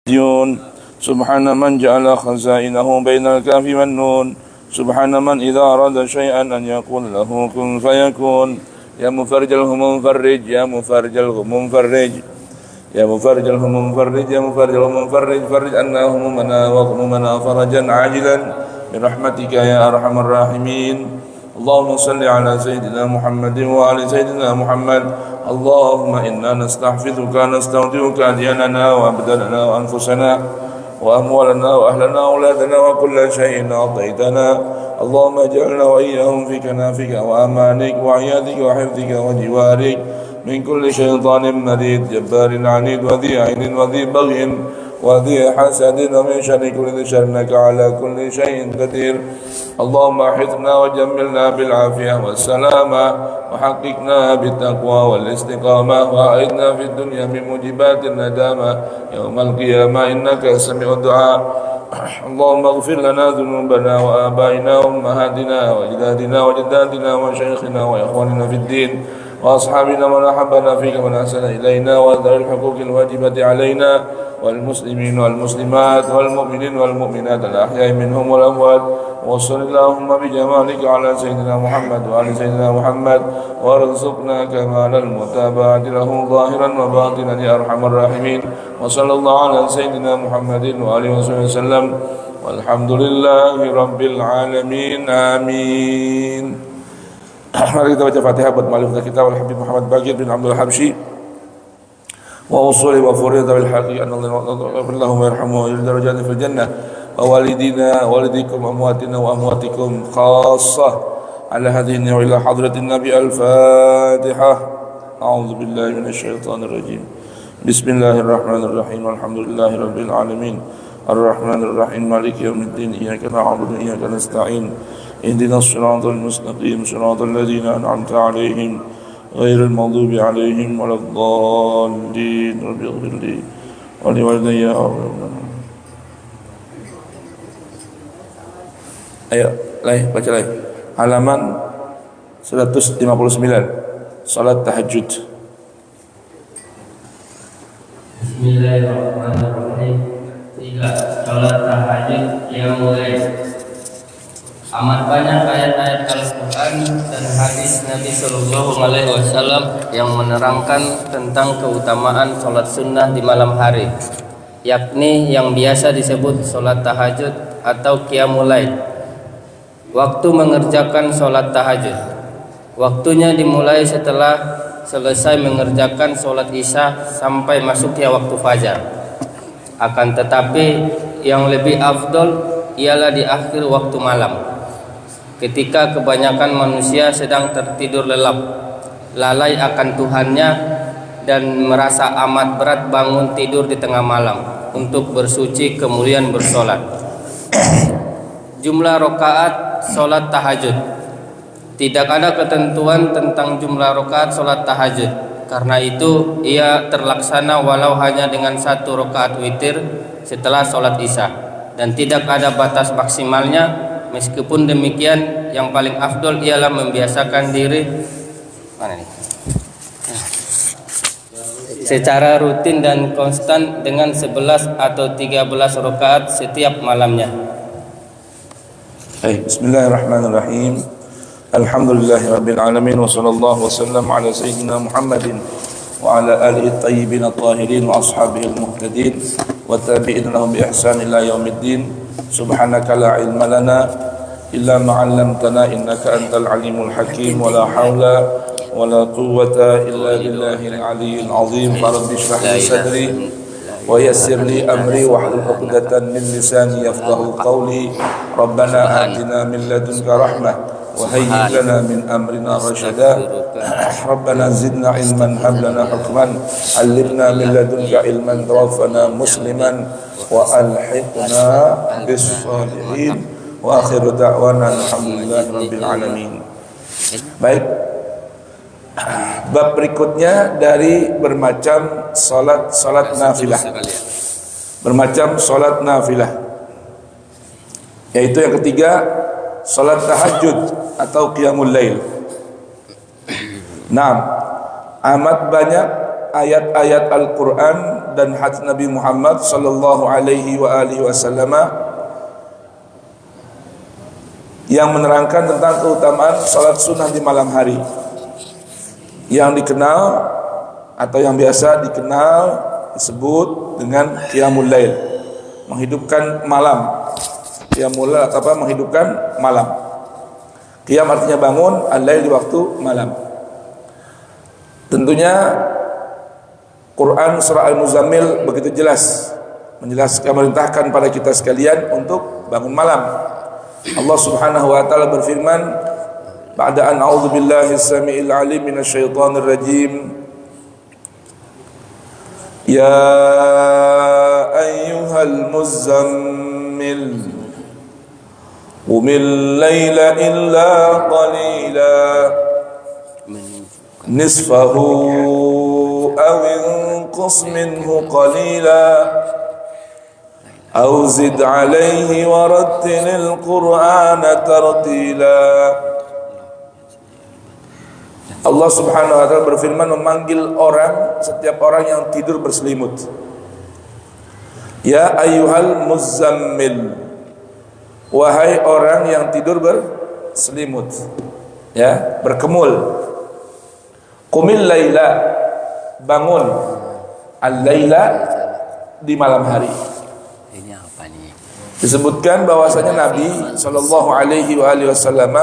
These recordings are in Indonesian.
ديون سبحان من جعل خزائنه بين الكاف والنون سبحان من إذا أراد شيئا أن يقول له كن فيكون يا مفرج الهموم فرج يا مفرج الهموم فرج يا مفرج الهموم فرج يا مفرج الهموم فرج فرج عنا همومنا وغمومنا فرجا عاجلا برحمتك يا أرحم الراحمين اللهم صل على سيدنا محمد وعلى سيدنا محمد اللهم إنا نستحفظك نستودعك أدياننا وأبداننا وأنفسنا وأموالنا وأهلنا وأولادنا وكل شيء أعطيتنا اللهم اجعلنا وإياهم في كنافك وأمانك وعيادك وحفظك وجوارك من كل شيطان مريد جبار عنيد وذي عين وذي بغي وذي حسد ومن شر كل شر إنك على كل شيء قدير اللهم احفظنا وجملنا بالعافية والسلامة وحققنا بالتقوى والاستقامة وأعذنا في الدنيا من موجبات الندامة يوم القيامة إنك سميع الدعاء اللهم اغفر لنا ذنوبنا وآبائنا وأمهاتنا وأجدادنا وجداتنا وشيخنا وإخواننا في الدين وأصحابنا من أحبنا فيك ومن أحسن إلينا وأدر الحقوق الواجبة علينا والمسلمين والمسلمات والمؤمنين والمؤمنات الأحياء منهم والأموات وصل اللهم بجمالك على سيدنا محمد وعلى سيدنا محمد وارزقنا كمال المتابعة له ظاهرا وباطنا يا أرحم الراحمين وصلى الله على سيدنا محمد وآله وصحبه وسلم والحمد لله رب العالمين آمين. Mari kita baca Fatihah buat muallif kita wal Habib Muhammad Bagir bin Abdul Habsyi wa usuli wa furida bil haqqi anallahu wa yarhamuhu wa yurdi darajatan fil jannah wa walidina walidikum amwatina wa amwatikum khassah ala hadhihi wa ila hadratin nabi al-Fatihah. A'udzu billahi minasy syaithanir rajim. Bismillahirrahmanirrahim. Alhamdulillahi rabbil alamin. Arrahmanir rahim. Maliki yaumiddin. Iyyaka na'budu wa iyyaka nasta'in. اهدنا الصراط المستقيم صراط الذين أنعمت عليهم غير المغضوب عليهم ولا الضالين رب اغفر لي ولوالدي. Ayo, baca lagi. Halaman 159. Salat tahajud. Bismillahirrahmanirrahim. 3. Salat tahajud yang mulai. Amat banyak ayat-ayat Al-Quran dan hadis Nabi Sallallahu Alaihi Wasallam yang menerangkan tentang keutamaan sholat sunnah di malam hari, yakni yang biasa disebut sholat tahajud atau qiyamul lail. Waktu mengerjakan sholat tahajud, waktunya dimulai setelah selesai mengerjakan sholat isya sampai masuknya waktu fajar. Akan tetapi yang lebih afdol ialah di akhir waktu malam, ketika kebanyakan manusia sedang tertidur lelap, lalai akan Tuhannya, dan merasa amat berat bangun tidur di tengah malam untuk bersuci kemudian bersolat. Jumlah rakaat solat tahajud. Tidak ada ketentuan tentang jumlah rakaat solat tahajud. Karena itu ia terlaksana walau hanya dengan 1 rakaat witir setelah solat isya, dan tidak ada batas maksimalnya. Meskipun demikian, yang paling afdol ialah membiasakan diri secara rutin dan konstan dengan 11 atau 13 rakaat setiap malamnya. Bismillahirrahmanirrahim. Alhamdulillahirabbil alamin wa sallallahu wasallam ala sayyidina Muhammadin wa ala alihi at-tayyibin at-tahirin wa ashabihi al-muhtadin wa tabi'in lahum bi ihsan ila yaumiddin. Subhanaka la ilma lana illa ma 'allamtana innaka antal alimul hakim wa la haula wa la quwwata illa billahil aliyyil azim. Rabbi shrah li sadri wa yassir li amri wahlul 'uqdatan min lisani yafqahu qawli. Rabbana atina min ladunka rahmah wa hayyi' lana min amrina rashada. Rabbana zidna ilman hab lana hukman 'allimna min ladunka ilman tawaffana musliman wa alhiqna bis salihin wa akhiru da'wana alhamdulillahi rabbil alamin. Baik, bab berikutnya dari bermacam salat nafilah. Bermacam salat nafilah, yaitu yang ketiga salat tahajud atau qiyamul lail. Amat banyak ayat-ayat Al-Quran dan hadis Nabi Muhammad sallallahu alaihi wasallam yang menerangkan tentang keutamaan salat sunnah di malam hari, yang dikenal atau yang biasa dikenal disebut dengan qiyamul lail, menghidupkan malam. Qiyamul lail atau apa? Menghidupkan malam. Qiyam artinya bangun, al-lail di waktu malam. Tentunya Quran surah Al-Muzammil begitu jelas menjelaskan, memerintahkan pada kita sekalian untuk bangun malam. Allah Subhanahu wa taala berfirman, ba'da an a'udzu billahi as-sami'il 'alim minasyaitonir rajim. Ya ayyuhal muzammil qumil laila illa qalila nisfahu aw inqus minhu qalila aw zid alayhi warattilil qur'ana tartila. Allah Subhanahu wa taala berfirman memanggil setiap orang yang tidur berselimut. Ya ayyuhal muzammil, wahai orang yang tidur berselimut, ya, berkemul. Qumil laila, bangun. Al-laila, di malam hari. Ini apa nih? Disebutkan bahwasanya Nabi sallallahu alaihi wasallam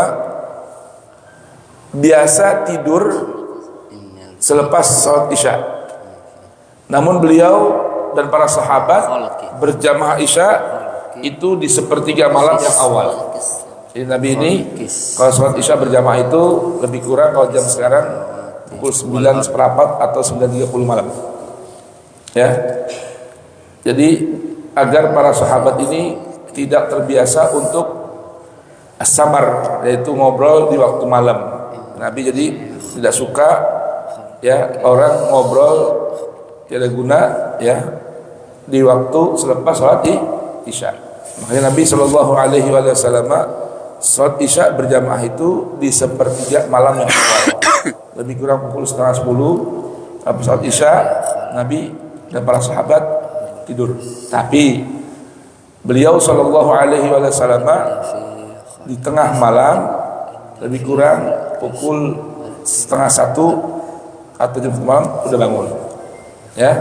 biasa tidur selepas salat Isya. Namun beliau dan para sahabat berjamaah Isya itu di sepertiga malam yang awal. Jadi Nabi ini kalau salat Isya berjamaah itu lebih kurang kalau jam sekarang pukul 9:15 atau 9:30 malam. Ya. Jadi agar para sahabat ini tidak terbiasa untuk samar, yaitu ngobrol di waktu malam. Nabi jadi tidak suka ya orang ngobrol tiada guna ya di waktu selepas salat Isya. Makanya Nabi sallallahu alaihi wasallam salat Isya berjamaah itu di sepertiga malam yang awal. Lebih kurang pukul 9:30 habis salat Isya Nabi dan para sahabat tidur. Tapi beliau sallallahu alaihi wasallam di tengah malam lebih kurang pukul 12:30 atau jam 1 malam sudah bangun. Ya.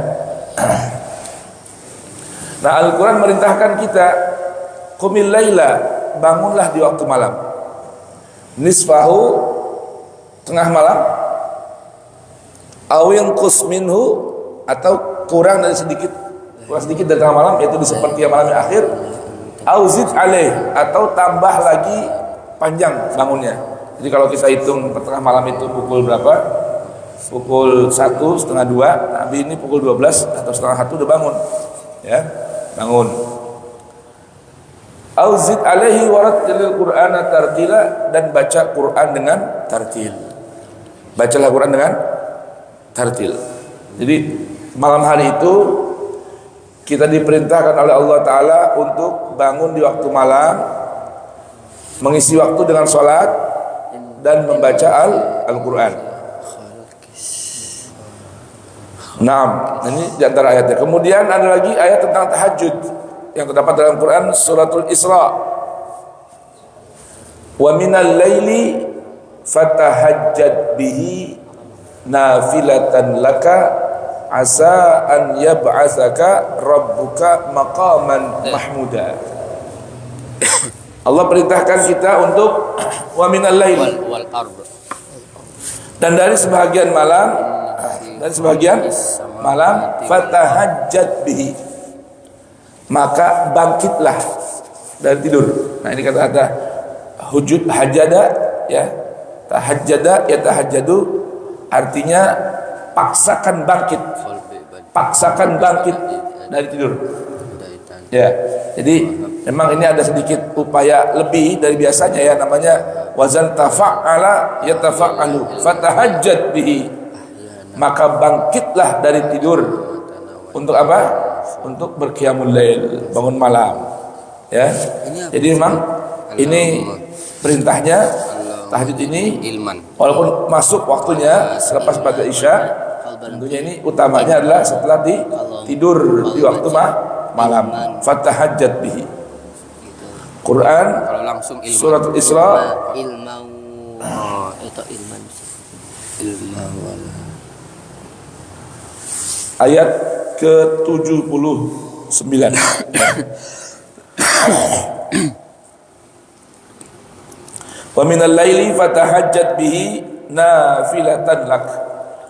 Nah, Al-Quran merintahkan kita qumil laila, bangunlah di waktu malam. Nisfahu, tengah malam, awin qus minhu, atau kurang dari sedikit dari tengah malam, yaitu di sepertiga malam yang akhir, auzid alaih, atau tambah lagi panjang bangunnya. Jadi kalau kita hitung tengah malam itu pukul berapa? Pukul 1, setengah 2. Nabi ini pukul 12 atau setengah 1 udah bangun. Ya, bangun. Auzid alaihi warattilil qur'ana tartila, dan baca Quran dengan tartil. Bacalah Quran dengan tartil. Jadi malam hari itu kita diperintahkan oleh Allah Ta'ala untuk bangun di waktu malam, mengisi waktu dengan sholat dan membaca Al-Quran. Nah, ini di antara ayatnya. Kemudian ada lagi ayat tentang tahajud yang terdapat dalam Quran suratul Isra. Wa minal laili fatahajjad bihi nafilatan laka asa an yab'atsaka rabbuka maqaman mahmuda. Allah perintahkan kita untuk wa minal laili, dan dari sebahagian malam fatahajjad bihi, maka bangkitlah dari tidur. Nah, ini kata hujud hajada, ya, tahajjada ya tahajjadu, artinya paksakan bangkit dari tidur. Ya, jadi memang ini ada sedikit upaya lebih dari biasanya, ya, namanya wazan tafa'ala yatafa'alu fatahajjad bihi, maka bangkitlah dari tidur untuk apa? Untuk berqiyamul lail, bangun malam. Ya. Jadi memang ini perintahnya tahajud ini, walaupun masuk waktunya selepas pada Isya, tentunya ini utamanya adalah setelah tidur di waktu malam. Fatahajjat bihi. Quran Kalau langsung ilmu. surat Isra Ilmau. Oh, itu ilman. Ilmau. ayat ke-79. Wa minal laili fatahajjat bihi nafilatan lak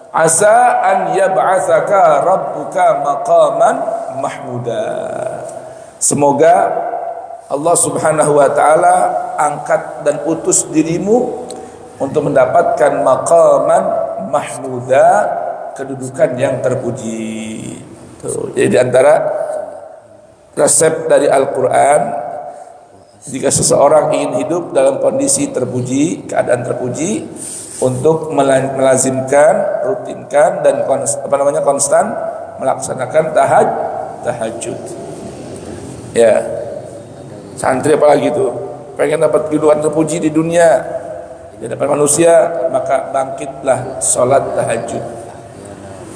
asa an yab'atsaka rabbuka maqaman mahmuda. Semoga Allah Subhanahu wa taala angkat dan utus dirimu untuk mendapatkan maqaman mahmuda, kedudukan yang terpuji. Tuh, jadi di antara resep dari Al-Qur'an, jika seseorang ingin hidup dalam kondisi terpuji, keadaan terpuji, untuk melazimkan, rutinkan dan konstan melaksanakan tahajud. Ya, santri apalagi itu pengen dapat kehidupan terpuji di dunia di hadapan manusia, maka bangkitlah sholat tahajud.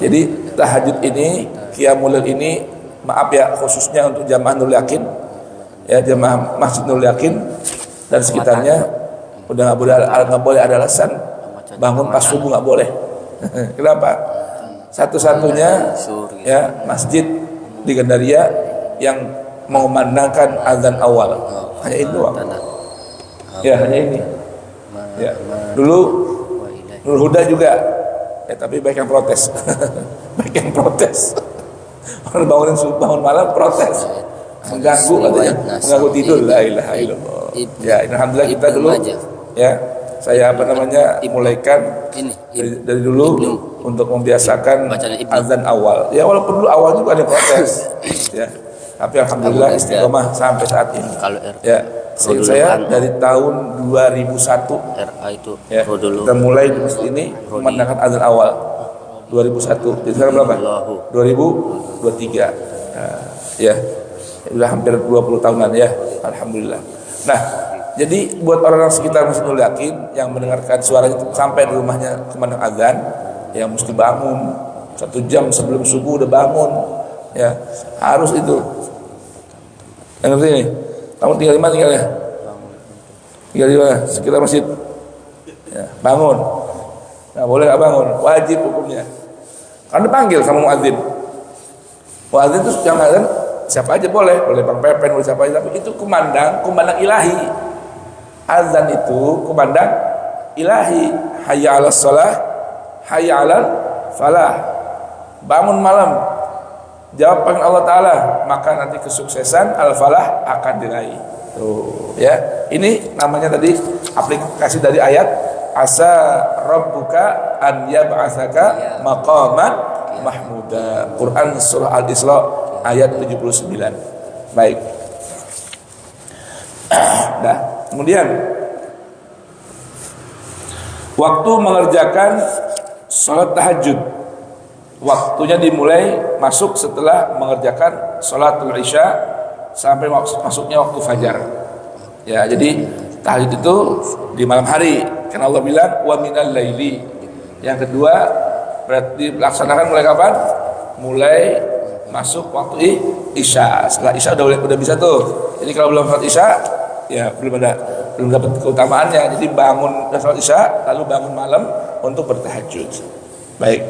Jadi tahajud ini, qiyamul lail ini, maaf ya, khususnya untuk jamaah Nurul Yakin, ya, jamaah Masjid Nurul Yakin dan sekitarnya, udah nggak boleh ada alasan bangun pas subuh, nggak boleh. Kenapa? Satu-satunya ya masjid di Gandaria yang mengumandangkan azan awal, hanya itu doang. Ya, hanya ini. Ya, dulu Nurul Huda juga, ya, tapi banyak yang protes. Banyak yang protes. Orang bangun malam protes, mengganggu katanya, mengganggu tidur. La ilaha illallah. Ya, alhamdulillah kita dulu, ya, saya mulaikan dari dulu untuk membiasakan azan awal. Ya, walaupun dulu awal juga ada protes, ya, tapi alhamdulillah istiqomah sampai saat ini. Ya, saya dari tahun 2001 ya, kita mulai di masjid ini memandangkan azan awal 2001. Jadi sekarang berapa? 2023. Ya, sudah hampir 20 tahunan ya, alhamdulillah. Nah, jadi buat orang-orang sekitar Masjid Nurul Yakin yang mendengarkan suaranya sampai di rumahnya kemandang azan, yang mesti bangun 1 jam sebelum subuh udah bangun, ya, harus itu. Yang ngerti ini? Kamu tinggal di mana tinggalnya? Tinggal di mana? Sekitar masjid. Ya, bangun. Nggak boleh nggak bangun, wajib hukumnya. Karena dipanggil sama muadzin. Muadzin itu yang azan siapa aja boleh Bang Pepen, boleh siapa aja, tapi itu kumandang ilahi. Azan itu kumandang ilahi. Hayya 'alas shalah, hayya 'alal falah. Bangun malam, jawab panggilan Allah Ta'ala, maka nanti kesuksesan al-falah akan diraih. Tuh, ya, ini namanya tadi aplikasi dari ayat asa rabbuka an yab'atsaka maqaman mahmuda. Quran surah Al-Isra ayat 79. Baik. Nah, kemudian waktu mengerjakan sholat tahajud, waktunya dimulai masuk setelah mengerjakan sholatul isya sampai masuknya waktu fajar. Ya, jadi tahajud itu di malam hari, karena Allah bilang wa minal laili. Yang kedua berarti dilaksanakan mulai kapan? Mulai masuk waktu isya. Setelah isya udah bisa tuh. Jadi kalau belum sholat isya, ya belum dapat keutamaannya. Jadi bangun sholat isya lalu bangun malam untuk bertahajud. Baik.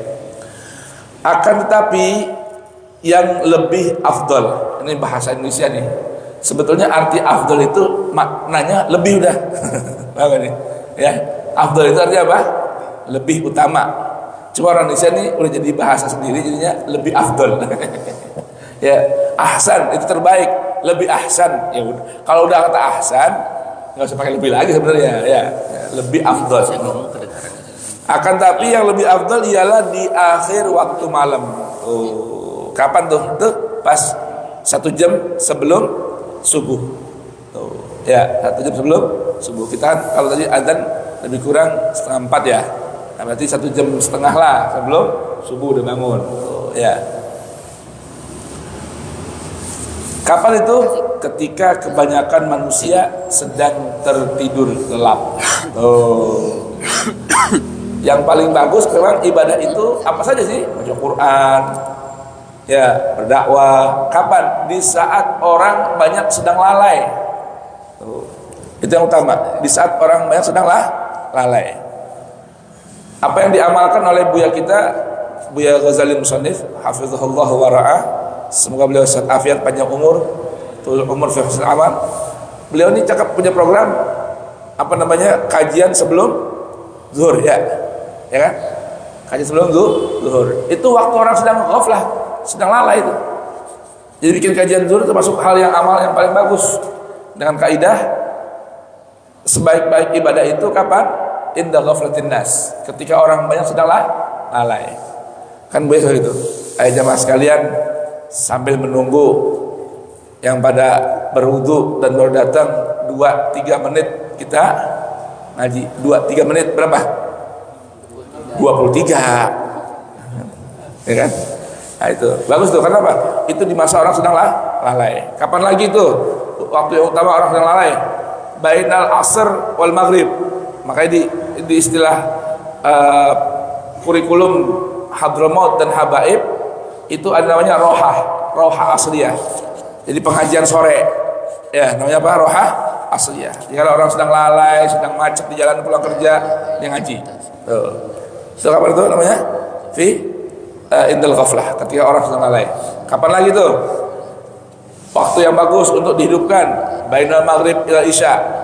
Akan tetapi yang lebih afdol, ini bahasa Indonesia nih, sebetulnya arti afdol itu maknanya lebih udah. Paham nih? Ya, afdol itu artinya apa? Lebih utama. Cuma orang Indonesia nih udah jadi bahasa sendiri, jadinya lebih afdol. Ya, ahsan itu terbaik, lebih ahsan. Ya udah, kalau udah kata ahsan nggak usah pakai lebih lagi sebenarnya, ya, lebih afdol. Akan tapi yang lebih afdal ialah di akhir waktu malam. Oh, kapan tuh? Tuh pas 1 jam sebelum subuh. Tuh, ya, 1 jam sebelum subuh. Kita kalau tadi azan lebih kurang 3:30 ya. Nah, berarti 1 jam setengah lah sebelum subuh udah bangun. Tuh, ya. Kapan itu? Ketika kebanyakan manusia sedang tertidur lelap. Oh. Yang paling bagus memang ibadah itu apa saja sih? Baca Quran, Ya, berdakwah. Kapan? Di saat orang banyak sedang lalai. Tuh. Itu yang utama. Di saat orang banyak sedang lalai. Apa yang diamalkan oleh Buya kita, Buya Ghazali Musannif, hafizahullah wa ra'ah. Semoga beliau sehat afiat, panjang umur, tul umur fi husnul amal. Beliau ini cakap punya program apa namanya? Kajian sebelum zuhur, ya. Ya kan? Kajian sebelum zuhur. Itu waktu orang sedang ghaflah, sedang lalai itu. Jadi bikin kajian zuhur termasuk hal yang amal yang paling bagus. Dengan kaidah sebaik-baik ibadah itu kapan? Inda ghaflatin nas. Ketika orang banyak sedang lalai. Kan biasa gitu. Ayo jamaah sekalian, sambil menunggu yang pada berwudu dan baru datang 2-3 menit kita ngaji. 2-3 menit berapa? 23. Ya kan? Nah itu bagus tuh. Kenapa? Itu di masa orang sedang lalai. Kapan lagi tuh waktu yang utama orang sedang lalai? Bainal asr wal maghrib. Makanya di istilah kurikulum Hadramaut dan Habaib itu ada namanya rohah asliyah. Jadi pengajian sore, ya namanya apa? Rohah asliyah. Jadi kalau orang sedang lalai, sedang macet di jalan pulang kerja, dia ngaji. Tuh. So, kapan itu namanya? Indal ghaflah, ketika orang sedang lalai. Kapan lagi tuh? Waktu yang bagus untuk dihidupkan, bainal maghrib ila isya.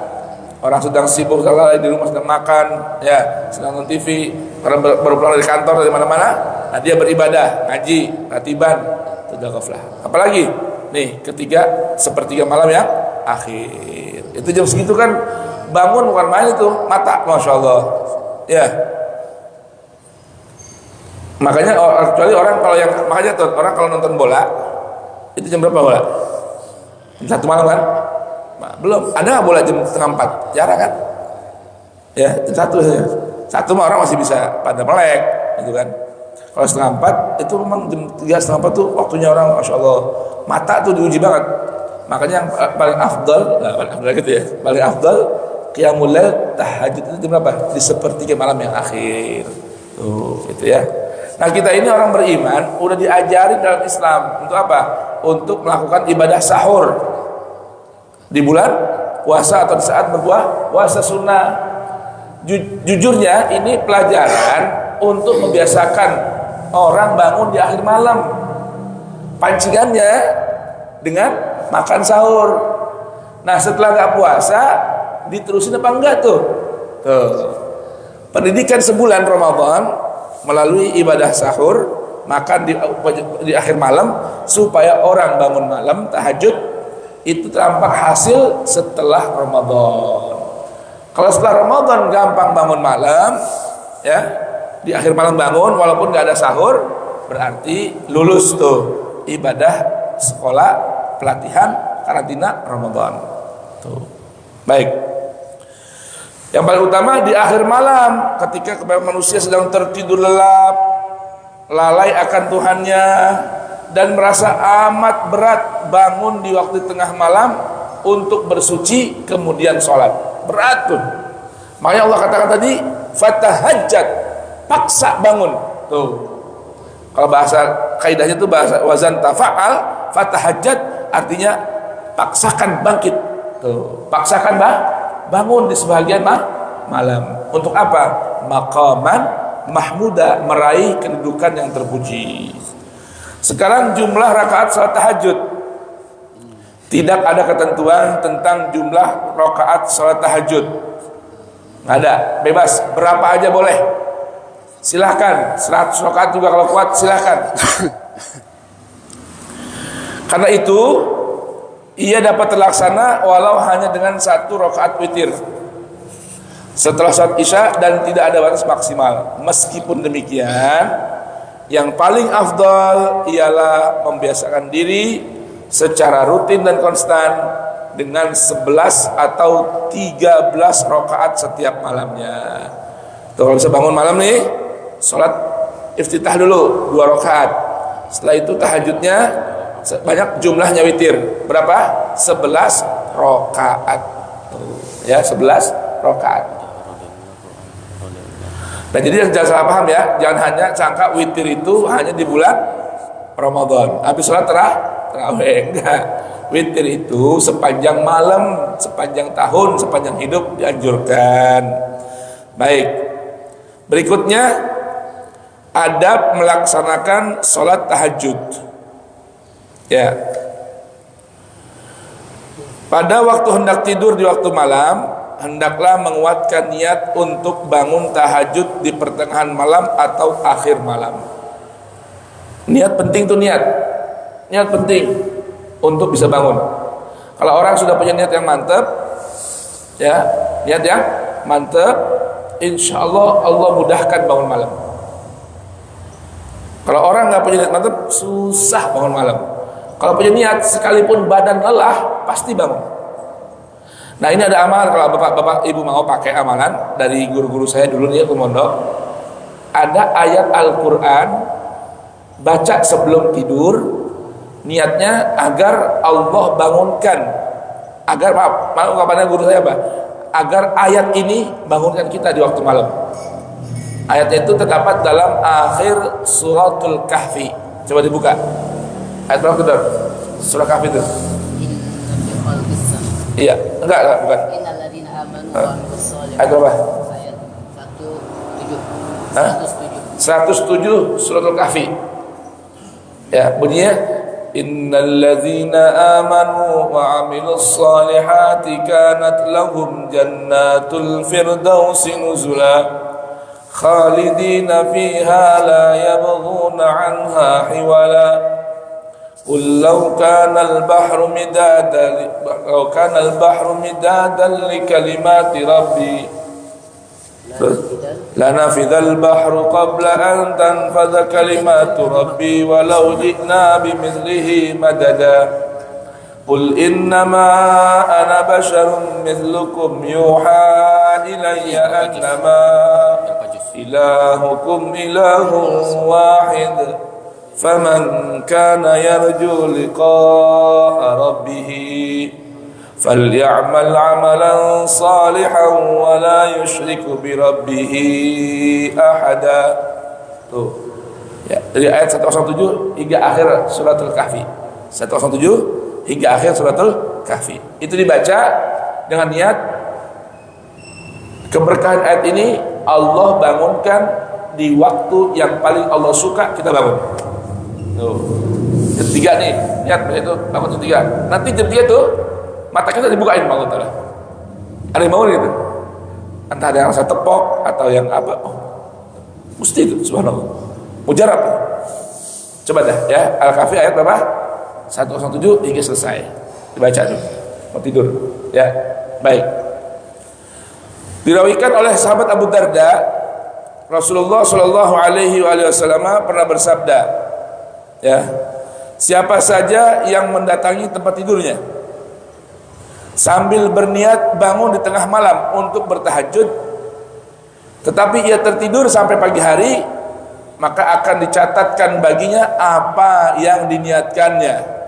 Orang sedang sibuk, sedang lalai di rumah, sedang makan, ya, sedang nonton TV, orang baru pulang dari kantor dari mana-mana, nah dia beribadah, ngaji, ratiban, sudah ghaflah. Apalagi nih ketiga sepertiga malam yang akhir. Itu jam segitu kan bangun bukan main itu, mata, masya Allah, ya. Makanya kecuali orang kalau yang makanya tuh orang kalau nonton bola itu jam berapa bola? Jam 1 malam kan? Nah, belum ada bola jam setengah 4, jarang kan? Ya jam 1 saja. 1 mah orang masih bisa pada melek, gitu kan? Kalau setengah 4 itu memang jam 3 setengah 4 tuh waktunya orang, masya Allah, mata tuh diuji banget. Makanya yang paling afdal, paling afdal gitu ya, paling afdal qiyamul lail tahajud itu jam berapa? Di sepertiga malam yang akhir. Tuh, gitu ya. Nah kita ini orang beriman udah diajari dalam Islam untuk apa? Untuk melakukan ibadah sahur di bulan puasa atau di saat berbuah puasa sunnah. Jujurnya ini pelajaran untuk membiasakan orang bangun di akhir malam. Pancingannya dengan makan sahur. Nah setelah nggak puasa diterusin apa enggak tuh? Tuh. Pendidikan sebulan Ramadan melalui ibadah sahur, makan di akhir malam supaya orang bangun malam tahajud itu tampak hasil setelah Ramadan. Kalau setelah Ramadan gampang bangun malam, ya di akhir malam bangun walaupun nggak ada sahur, berarti lulus tuh ibadah sekolah pelatihan karantina Ramadan. Tuh. Baik. Yang paling utama di akhir malam ketika manusia sedang tertidur lelap, lalai akan Tuhannya dan merasa amat berat bangun di waktu tengah malam untuk bersuci kemudian sholat. Berat tuh. Makanya Allah katakan tadi fatahajjat, paksa bangun. Tuh. Kalau bahasa kaidahnya tuh bahasa wazan tafa'al, fatahajjat artinya paksakan bangkit. Tuh. Paksakan bangun di sebagian malam. Untuk apa? Maqaman mahmuda, meraih kedudukan yang terpuji. Sekarang jumlah rakaat salat tahajud. Tidak ada ketentuan tentang jumlah rakaat salat tahajud. Nggak ada, bebas, berapa aja boleh. Silahkan, 100 rakaat juga kalau kuat silahkan. Karena itu ia dapat terlaksana walau hanya dengan 1 rakaat witir setelah salat isya dan tidak ada batas maksimal. Meskipun demikian, yang paling afdal ialah membiasakan diri secara rutin dan konstan dengan 11 atau 13 rakaat setiap malamnya. Tuh, kalau bisa bangun malam nih, salat iftitah dulu 2 rakaat. Setelah itu tahajudnya banyak jumlahnya witir. Berapa? 11 rakaat. Ya, 11 rakaat. Nah, jadi jangan salah paham ya. Jangan hanya sangka witir itu hanya di bulan Ramadan. Habis sholat tarawih enggak. Witir itu sepanjang malam, sepanjang tahun, sepanjang hidup dianjurkan. Baik. Berikutnya adab melaksanakan sholat tahajud. Ya. Pada waktu hendak tidur di waktu malam, hendaklah menguatkan niat untuk bangun tahajud di pertengahan malam atau akhir malam. Niat penting tuh, niat penting untuk bisa bangun. Kalau orang sudah punya niat yang mantap, ya, niat yang mantap, insya Allah Allah mudahkan bangun malam. Kalau orang nggak punya niat mantap, susah bangun malam. Kalau punya niat, sekalipun badan lelah, pasti bangun. Nah, ini ada amalan, kalau bapak-bapak ibu mau pakai amalan dari guru-guru saya dulu nih ke mondok. Ada ayat Al-Quran, baca sebelum tidur, niatnya agar Allah bangunkan, agar maaf ungkapannya guru saya apa? Agar ayat ini bangunkan kita di waktu malam. Ayatnya itu terdapat dalam akhir suratul Kahfi. Coba dibuka. Ayat berapa itu? Surah Kahfi itu. Iya, enggak, bukan. Ayat berapa? Ayat 107. 107 suratul Kahfi. Ya, bunyinya innalladzina amanu wa 'amilus solihati kanat lahum jannatul firdausi nuzula khalidina fiha la yabghuna 'anha hiwala qul law kana al-bahru midadan li kalimati rabbi lanafidhal bahru qabla an tanfadha kalimatu rabbi walau ji'na bimithlihi madada qul innama ana basharun mithlukum yuha ilayya annama ilahukum ilahun wahid faman kana yarju liqa'a rabbih فَلْيَعْمَلْ عَمَلًا صَالِحًا وَلَا يُشْرِكُ بِرَبِّهِ أَحَدًا. Tuh. Ya, dari ayat 107 hingga akhir suratul Kahfi. 107 hingga akhir suratul Kahfi. Itu dibaca dengan niat keberkahan ayat ini Allah bangunkan di waktu yang paling Allah suka kita bangun. Tuh. Ketiga nih, niat itu bangun ketiga. Nanti jam 3 tuh mata kita dibukain Allah Ta'ala. Ada yang bangun gitu, entah ada yang rasa tepok atau yang apa, mesti itu, subhanallah, mujarab. Coba dah ya, Al-Kahfi ayat berapa? 107 hingga selesai, dibaca dulu mau tidur ya. Baik, dirawikan oleh sahabat Abu Darda, Rasulullah Shallallahu Alaihi Wasallam pernah bersabda, ya, siapa saja yang mendatangi tempat tidurnya sambil berniat bangun di tengah malam untuk bertahajud, tetapi ia tertidur sampai pagi hari, maka akan dicatatkan baginya apa yang diniatkannya.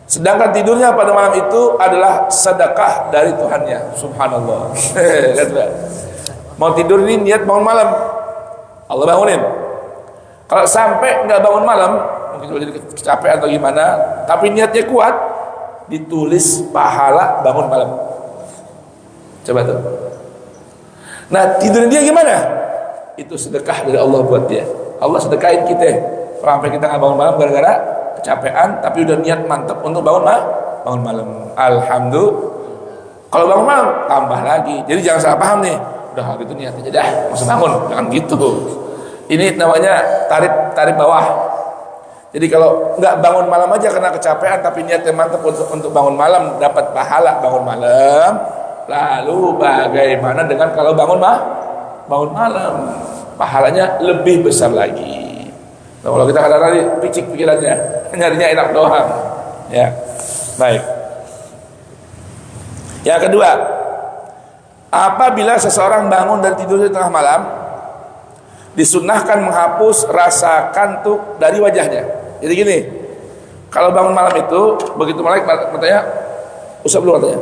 Sedangkan tidurnya pada malam itu adalah sedekah dari Tuhannya. Subhanallah. Mau tidur ini niat bangun malam, Allah bangunin. Kalau sampai nggak bangun malam, mungkin jadi kecapean atau gimana, tapi niatnya kuat, ditulis pahala bangun malam. Coba tuh. Nah, tidur dia gimana? Itu sedekah dari Allah buat dia. Allah sedekahin kita. Sampai kita nggak bangun malam gara-gara kecapean, tapi udah niat mantap untuk bangun malam. Alhamdulillah. Kalau bangun malam tambah lagi. Jadi jangan salah paham nih. Udah gitu niat aja dah, masa bangun. Jangan gitu. Ini namanya tarif bawah. Jadi kalau nggak bangun malam aja karena kecapean, tapi niatnya mantap untuk bangun malam, dapat pahala bangun malam. Lalu bagaimana dengan kalau bangun malam, pahalanya lebih besar lagi. Nah, kalau kita kadang-kadang picik pikirannya, nyarinya enak doang. Ya, baik. Yang kedua, apabila seseorang bangun dan tidur di tengah malam, disunnahkan menghapus rasa kantuk dari wajahnya. Jadi gini, kalau bangun malam itu begitu melek matanya, usap dulu matanya,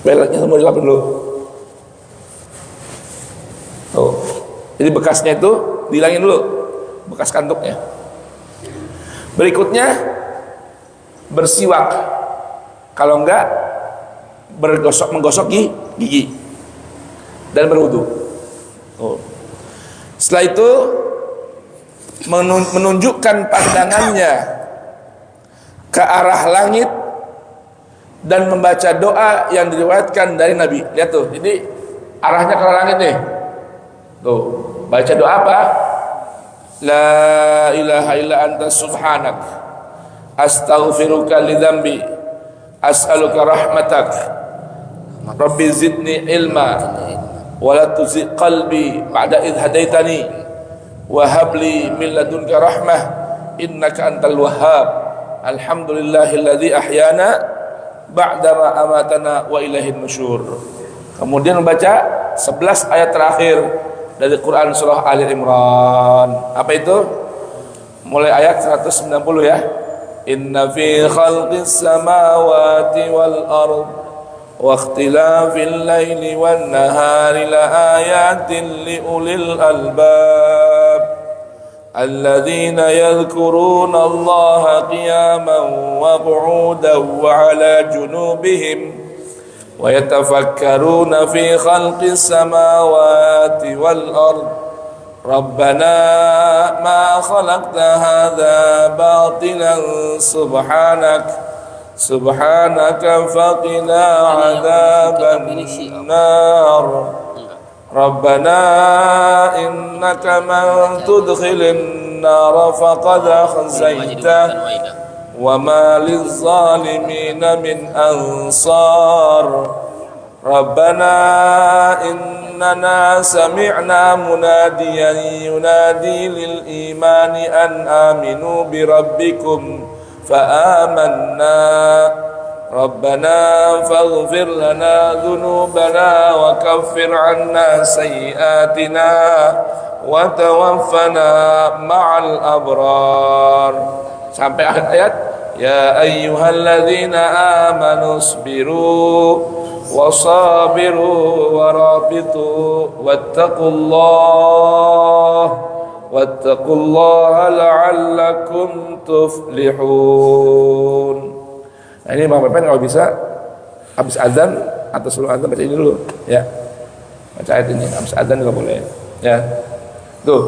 belaknya semua dilapin dulu. Tuh. Jadi bekasnya itu dihilangin dulu, bekas kantuknya. Berikutnya bersiwak. Kalau enggak menggosok gigi dan berwudu. Setelah itu menunjukkan pandangannya ke arah langit dan membaca doa yang diriwayatkan dari Nabi. Lihat tuh, jadi arahnya ke arah langit nih. Tuh, baca doa apa? La ilaha illa anta subhanak astaghfiruka li dzambi as'aluka rahmatak rabbi zidni ilma wa la tuzigh qalbi ba'da idh hadaitani wa hab li min ladunka rahmah innaka antal wahhab alhamdulillahilladzi ahyana ba'dama amatana wa ilaihin nusyur. Kemudian membaca 11 ayat terakhir dari Quran surah Ali Imran. Apa itu? Mulai ayat 190 ya. Inna fi khalqis samawati wal ard wa ikhtilafil laili wan nahari la ayatin li ulil albab alladzina yadhkuruna Allaha qiyaman wa qu'udan wa 'ala junubihim wa yatafakkaruna fi khalqis samawati wal ard rabbana ma khalaqta hadza batilan subhanaka faqina 'adzaban nar rabbana innaka man tudkhilin nar faqad khazaitah وما للظالمين من أنصار ربنا إننا سمعنا مناديا ينادي للإيمان أن آمنوا بربكم فآمنا ربنا فاغفر لنا ذنوبنا وكفر عنا سيئاتنا وتوفنا مع الأبرار sampai akhir ayat. Ya ayyuhalladzina amanu isbiru wasabiru warabitu wattaqullaha la'allakum tuflihun. Nah, ini Bang Pepen kalau bisa habis azan atau sebelum azan baca ini dulu ya. Baca ayat ini habis azan juga boleh ya. Tuh,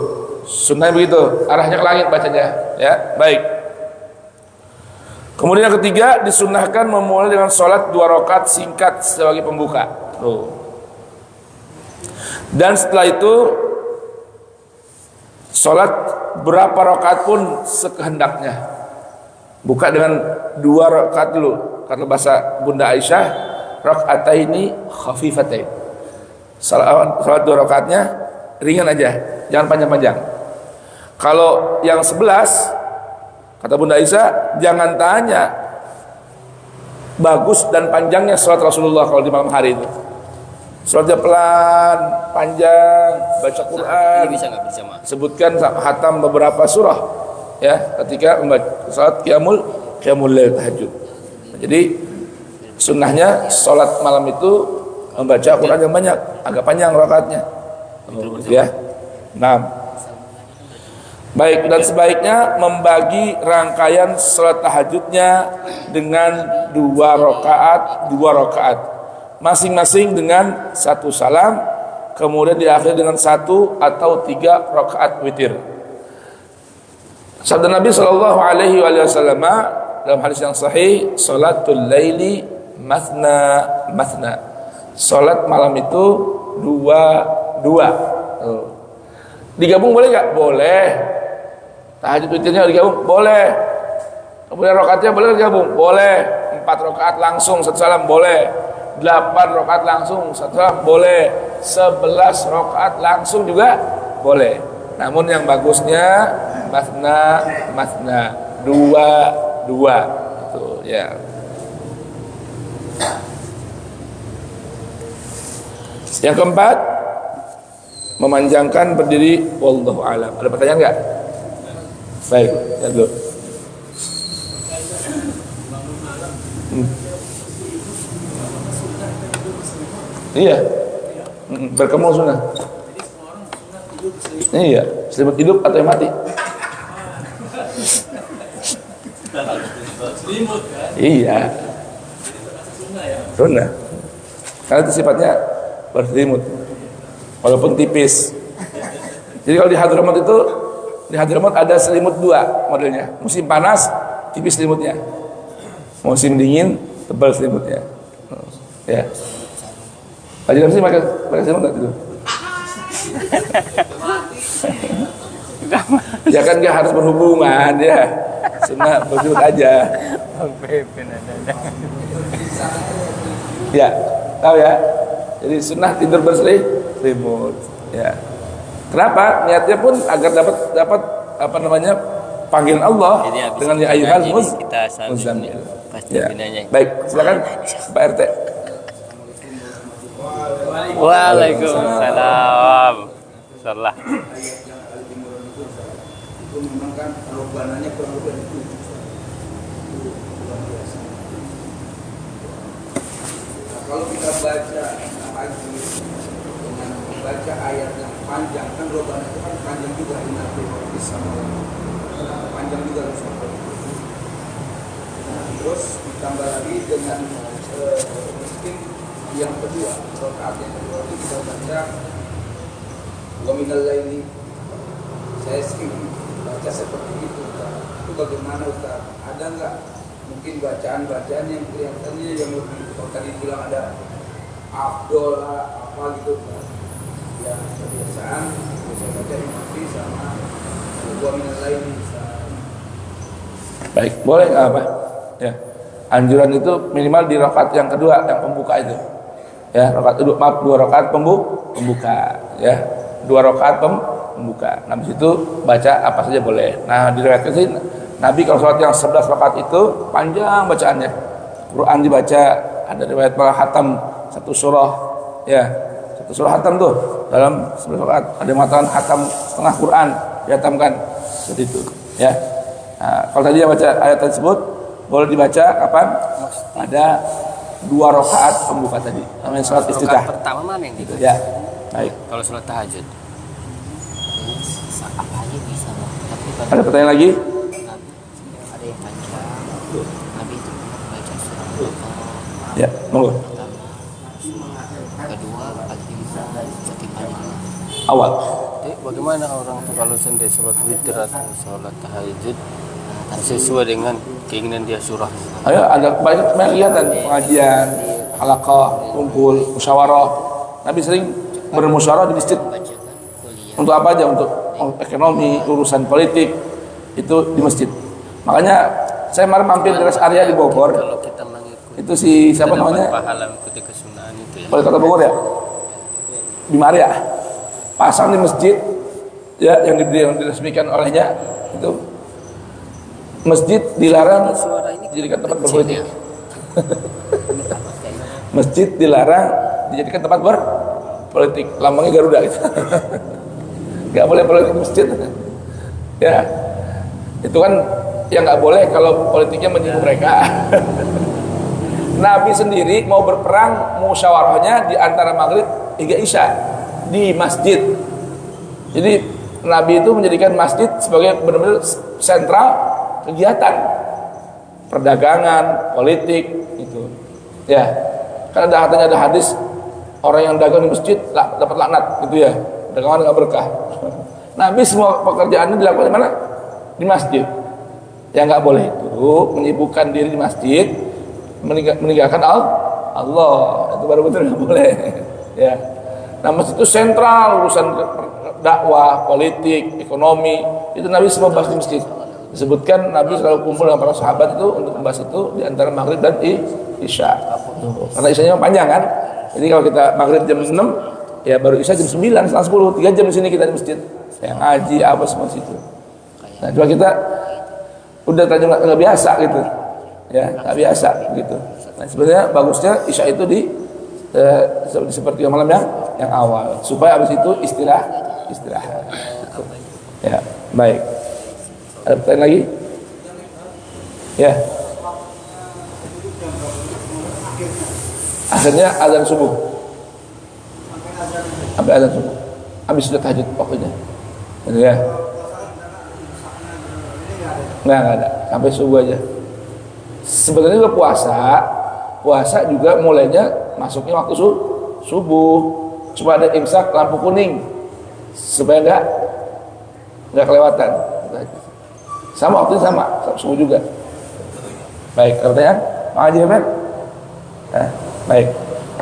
sunnahnya begitu, arahnya ke langit bacanya ya. Baik. Kemudian yang ketiga, disunnahkan memulai dengan sholat 2 rakaat singkat sebagai pembuka. Dan setelah itu sholat berapa rakaat pun sekehendaknya. Buka dengan 2 rakaat dulu. Karena bahasa Bunda Aisyah, rakaataini khafifatain. Sholat 2 rakaatnya ringan aja, jangan panjang-panjang. Kalau yang 11, kata Bunda Aisyah, jangan tanya bagus dan panjangnya sholat Rasulullah kalau di malam hari itu. Sholatnya pelan, panjang, baca Quran, sebutkan khatam beberapa surah ya ketika membaca sholat qiyamul lail tahajud. Jadi sunnahnya sholat malam itu membaca Quran yang banyak, agak panjang rakaatnya ya. Nah, baik, dan sebaiknya membagi rangkaian salat tahajudnya dengan 2 rakaat, masing-masing dengan 1 salam, kemudian diakhiri dengan 1 atau 3 rakaat witir. Sabda Nabi Shallallahu Alaihi Wasallam dalam hadis yang sahih, salatul laili mathna. Salat malam itu 2. Digabung boleh nggak? Boleh. Tahajud witirnya digabung? Boleh. Kemudian rakaatnya boleh digabung? Boleh. 4 rakaat langsung 1 salam? Boleh. 8 rakaat langsung 1 salam? Boleh. 11 rakaat langsung juga? Boleh. Namun yang bagusnya masna, 2. Itu ya. Yang keempat, memanjangkan berdiri. Wallahu a'lam. Ada pertanyaan nggak? Baik, lihat dulu. Iya, berkemul sunnah. Iya, selimut hidup atau yang mati. Iya. Sunnah. Karena itu sifatnya berselimut. Walaupun tipis. Jadi kalau di Hadramaut ada selimut dua modelnya. Musim panas tipis selimutnya. Musim dingin tebal selimutnya. Ya. Haji Ramsi pakai selimut enggak itu? Ya kan nggak harus berhubungan ya. Sunnah berselimut aja. Ya, tahu ya. Jadi sunnah tidur berselimut. Ya. Kenapa? Niatnya pun agar dapat apa namanya panggilan Allah dengan ya ayyuhal muzammil. Ya. Baik, silakan Pak RT. Waalaikumsalam. Salah. Itu memang kan robananya kurang lebih itu luar biasa. Nah, kalau kita baca haji dengan membaca ayat yang panjang, kan roban itu kan panjang juga inafi sama panjang juga sampai. Nah, terus ditambah lagi dengan mungkin yang kedua, rakaat yang kedua itu kita baca wa minal laili. Saya sering baca seperti itu. Itu bagaimana Ustaz? Ada nggak mungkin bacaan-bacaan yang kelihatannya yang lebih, kalau tadi bilang ada afdol apa gitu, ya kebiasaan bisa baca imam sama wa minal laili. Baik, boleh nggak apa? Ya, anjuran itu minimal di rakaat yang kedua, yang pembuka itu. Ya, dua rakaat pembuka. Ya, 2 rakaat pembuka. Nah, di situ baca apa saja boleh. Nah, diriwayatkan sih Nabi kalau sholat yang 11 rakaat itu panjang bacaannya. Quran dibaca, ada riwayat malah hatam satu surah. Ya, satu surah hatam tuh dalam 11 rakaat. Ada yang mengatakan hatam setengah Quran dihatamkan seperti itu. Ya. Nah, kalau tadi yang baca ayat tersebut boleh dibaca kapan? Ada 2 rakaat pembuka tadi. Namanya salat iftitah. Pertama mana yang gitu? Ya. Baik. Kalau sholat tahajud. Apa aja bisa, tapi Ada pertanyaan lagi? ada yang panjang. Nabi itu baca surah Al-Baqarah Ya, monggo. kedua pagi seperti panjang. Awal. Bagaimana orang tuh kalau sendiri sholat witir atau sholat tahajud sesuai dengan keinginan dia surah? Ayo, ada banyak kegiatan pengajian, halaqah, kumpul, musyawarah. Nabi sering bermusyawarah di masjid. Untuk apa aja? Untuk ekonomi, urusan politik itu di masjid. Makanya saya kemarin mampir di rest area di Bogor. Kalau kita mengikuti Itu si siapa namanya? pahala mengikuti kesunahan itu ya. Wali Kota Bogor ya? Bima Arya. Pasang di masjid ya yang diresmikan olehnya itu masjid dilarang dijadikan tempat berpolitik. Masjid dilarang dijadikan tempat berpolitik. Lambangnya Garuda gitu. Nggak boleh politik masjid. Ya, itu kan yang nggak boleh kalau politiknya menyinggung mereka. Nabi sendiri mau berperang musyawarahnya di antara maghrib hingga isya di masjid. Jadi Nabi itu menjadikan masjid sebagai benar-benar sentral kegiatan perdagangan, politik gitu. Ya, kan katanya ada hadis orang yang dagang di masjid dapat laknat gitu ya. Dagangan nggak berkah. Nabi semua pekerjaannya dilakukan di mana? Di masjid. Yang nggak boleh itu menyibukkan diri di masjid, meninggalkan Allah. Itu baru betul nggak boleh. Ya. Nah, masjid itu sentral urusan dakwah, politik, ekonomi. Itu Nabi semua bahas di masjid. Disebutkan Nabi selalu kumpul dengan para sahabat itu untuk membahas itu di antara maghrib dan isya. Karena isyanya panjang kan. Jadi kalau kita maghrib jam 6, ya baru isya jam 9, setengah 10, 3 jam di sini kita di masjid. Yang ngaji apa semua situ. Nah, cuma kita udah tadi nggak biasa gitu, ya nggak biasa gitu. Nah, sebenarnya bagusnya isya itu di seperti malam yang awal, supaya abis itu istirahat. Ya, baik. Ada pertanyaan lagi? Ya. Akhirnya azan subuh. Sampai azan subuh. Habis sudah tahajud pokoknya. Gitu ya. Nggak ada. Sampai subuh aja. Sebenarnya juga puasa juga mulainya masuknya waktu subuh. Cuma ada imsak lampu kuning supaya nggak kelewatan. Sama waktunya sama subuh juga. Baik, pertanyaan Pak Haji Hemen? Baik.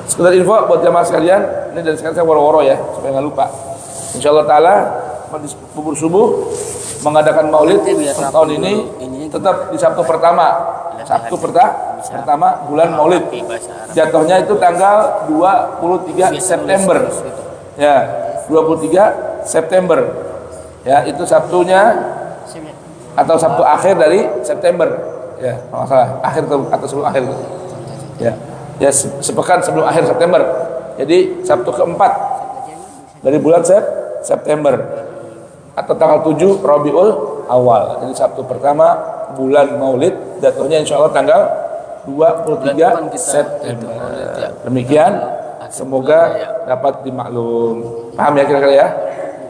Sekedar info buat jamaah sekalian, ini dari sekarang saya woro-woro ya supaya nggak lupa. Insyaallah taala majlis bubur subuh mengadakan maulid tahun ini tetap di Sabtu pertama. Pertama bulan Maulid. Jatuhnya itu tanggal 23 September. Ya, 23 September. Ya, itu Sabtunya atau Sabtu akhir dari September. Ya, kalau salah, akhir atau sebelum akhir. Ya. Ya, sepekan sebelum akhir September. Jadi Sabtu keempat dari bulan September atau tanggal 7 Rabiul Awal. Jadi Sabtu pertama bulan Maulid, jatuhnya insya Allah tanggal 23 September. Demikian, semoga dapat dimaklum. Paham ya kira-kira ya?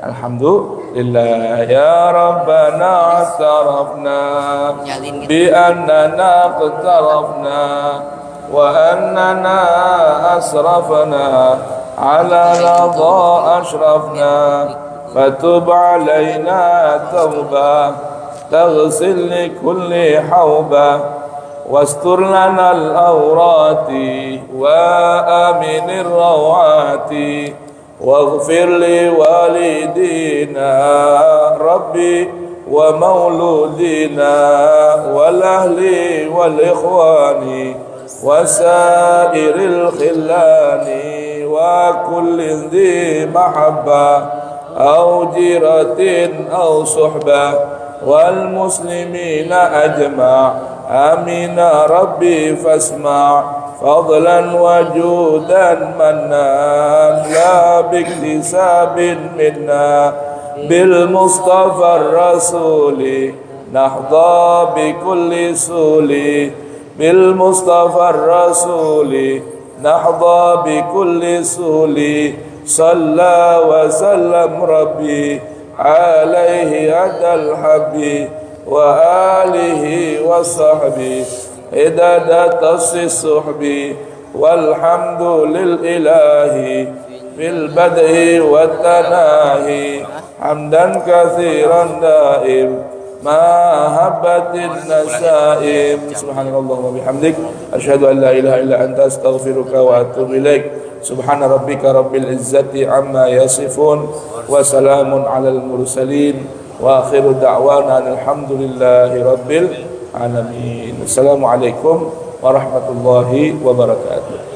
Alhamdulillah ya Rabbana astarafna bi annana qtarafna wa annana asrafna ala ladha ashrafna fatub alaina tawbah تغسل لكل حوبة واستر لنا الأورات وآمن الروعات واغفر لوالدينا ربي ومولودينا والأهل والإخوان وسائر الخلان وكل ذي محبة أو جيرة أو صحبة والمسلمين أجمع آمين ربي فاسمع فضلا وجودا منان لا باكتساب منا بالمصطفى الرسول نحظى بكل سول بالمصطفى الرسول نحظى بكل سول صلى وسلم ربي عليه عد الحب وآله وصحبه عدد تص الصحب والحمد للإله في البدء والتناهي حمدا كثيرا دائم ما هبت النسائم سبحان الله وبحمدك أشهد أن لا إله إلا أنت أستغفرك وأتوب إليك سبحان ربك رب العزة عما يصفون وسلام على المرسلين وآخر دعوانا الحمد لله رب العالمين. السلام عليكم warahmatullahi wabarakatuh.